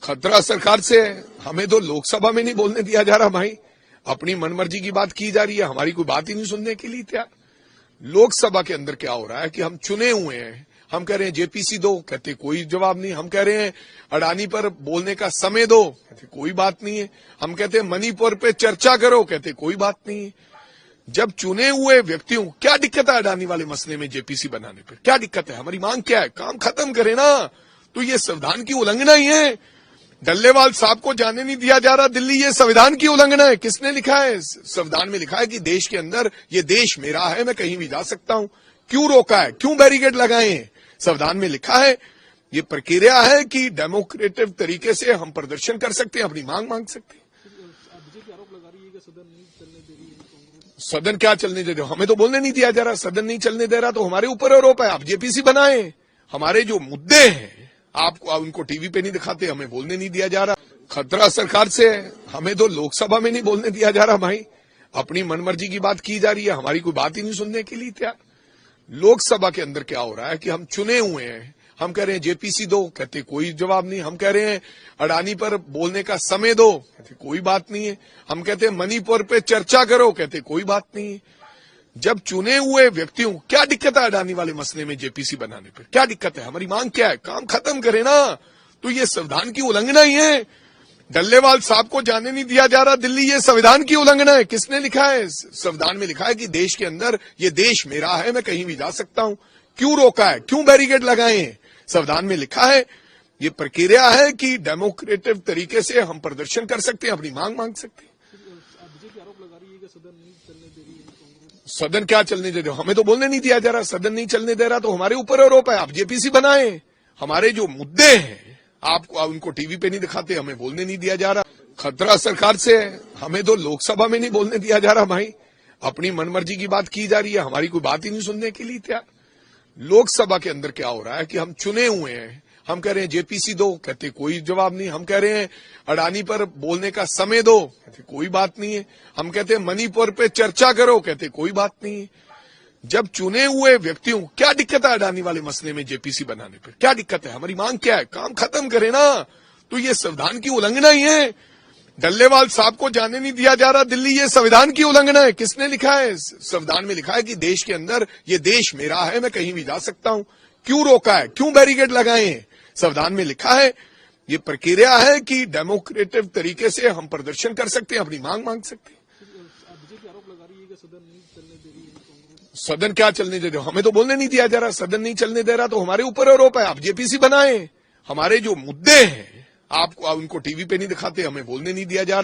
खतरा सरकार से है। हमें तो लोकसभा में नहीं बोलने दिया जा रहा भाई। अपनी मनमर्जी की बात की जा रही है, हमारी कोई बात ही नहीं सुनने के लिए तैयार। लोकसभा के अंदर क्या हो रहा है कि हम चुने हुए हैं, हम कह रहे हैं जेपीसी दो, कहते कोई जवाब नहीं। हम कह रहे हैं अडानी पर बोलने का समय दो, कहते कोई बात नहीं है। हम कहते हैं मणिपुर पे चर्चा करो, कहते कोई बात नहीं है। जब चुने हुए व्यक्तियों, क्या दिक्कत है अडानी वाले मसले में जेपीसी बनाने पर? क्या दिक्कत है? हमारी मांग क्या है? काम खत्म करे ना। तो ये संविधान की उल्लंघना ही है। डल्लेवाल साहब को जाने नहीं दिया जा रहा दिल्ली, ये संविधान की उल्लंघना है। किसने लिखा है? संविधान में लिखा है कि देश के अंदर ये देश मेरा है, मैं कहीं भी जा सकता हूं। क्यों रोका है? क्यों बैरिकेड लगाए हैं? संविधान में लिखा है ये प्रक्रिया है कि डेमोक्रेटिक तरीके से हम प्रदर्शन कर सकते हैं, अपनी मांग मांग सकते हैं। सदन क्या चलने दे रहे हो? हमें तो बोलने नहीं दिया जा रहा। सदन नहीं चलने दे रहा तो हमारे ऊपर आरोप है। आप जेपीसी बनाए, हमारे जो मुद्दे हैं आपको उनको टीवी पे नहीं दिखाते, हमें बोलने नहीं दिया जा रहा। खतरा सरकार से है। हमें तो लोकसभा में नहीं बोलने दिया जा रहा भाई। अपनी मनमर्जी की बात की जा रही है, हमारी कोई बात ही नहीं सुनने के लिए तैयार। लोकसभा के अंदर क्या हो रहा है कि हम चुने हुए हैं, हम कह रहे हैं जेपीसी दो, कहते कोई जवाब नहीं। हम कह रहे हैं अडानी पर बोलने का समय दो, कहते कोई बात नहीं है। हम कहते हैं मणिपुर पे चर्चा करो, कहते कोई बात नहीं है। जब चुने हुए व्यक्तियों, क्या दिक्कत है अडानी वाले मसले में जेपीसी बनाने पर? क्या दिक्कत है? हमारी मांग क्या है? काम खत्म करे ना। तो ये संविधान की उल्लंघना ही है। डल्लेवाल साहब को जाने नहीं दिया जा रहा दिल्ली, ये संविधान की उल्लंघना है। किसने लिखा है? संविधान में लिखा है कि देश के अंदर ये देश मेरा है, मैं कहीं भी जा सकता हूं। क्यों रोका है? क्यों बैरिकेड लगाए हैं? संविधान में लिखा है ये प्रक्रिया है कि डेमोक्रेटिक तरीके से हम प्रदर्शन कर सकते हैं, अपनी मांग मांग सकते हैं। सदन क्या चलने दे रहे हो? हमें तो बोलने नहीं दिया जा रहा। सदन नहीं चलने दे रहा तो हमारे ऊपर आरोप है। आप जेपीसी बनाए, हमारे जो मुद्दे हैं आपको उनको टीवी पे नहीं दिखाते, हमें बोलने नहीं दिया जा रहा। खतरा सरकार से है। हमें तो लोकसभा में नहीं बोलने दिया जा रहा भाई। अपनी मनमर्जी की बात की जा रही है, हमारी कोई बात ही नहीं सुनने के लिए तैयार। लोकसभा के अंदर क्या हो रहा है कि हम चुने हुए हैं, हम कह रहे हैं जेपीसी दो, कहते कोई जवाब नहीं। हम कह रहे हैं अडानी पर बोलने का समय दो, कहते कोई बात नहीं है। हम कहते हैं मणिपुर पे चर्चा करो, कहते कोई बात नहीं है। जब चुने हुए व्यक्तियों, क्या दिक्कत है अडानी वाले मसले में जेपीसी बनाने पर? क्या दिक्कत है? हमारी मांग क्या है? काम खत्म करे ना। तो ये संविधान की उल्लंघना ही है। डल्लेवाल साहब को जाने नहीं दिया जा रहा दिल्ली, ये संविधान की उल्लंघना है। किसने लिखा है? संविधान में लिखा है कि देश के अंदर ये देश मेरा है, मैं कहीं भी जा सकता हूं। क्यों रोका है? क्यों बैरिकेड लगाए हैं? संविधान में लिखा है ये प्रक्रिया है कि डेमोक्रेटिक तरीके से हम प्रदर्शन कर सकते हैं, अपनी मांग मांग सकते हैं। सदन क्या चलने दे रहे हो? हमें तो बोलने नहीं दिया जा रहा। सदन नहीं चलने दे रहा तो हमारे ऊपर आरोप है। आप जेपीसी बनाए, हमारे जो मुद्दे हैं आपको उनको टीवी पे नहीं दिखाते, हमें बोलने नहीं दिया जा रहा।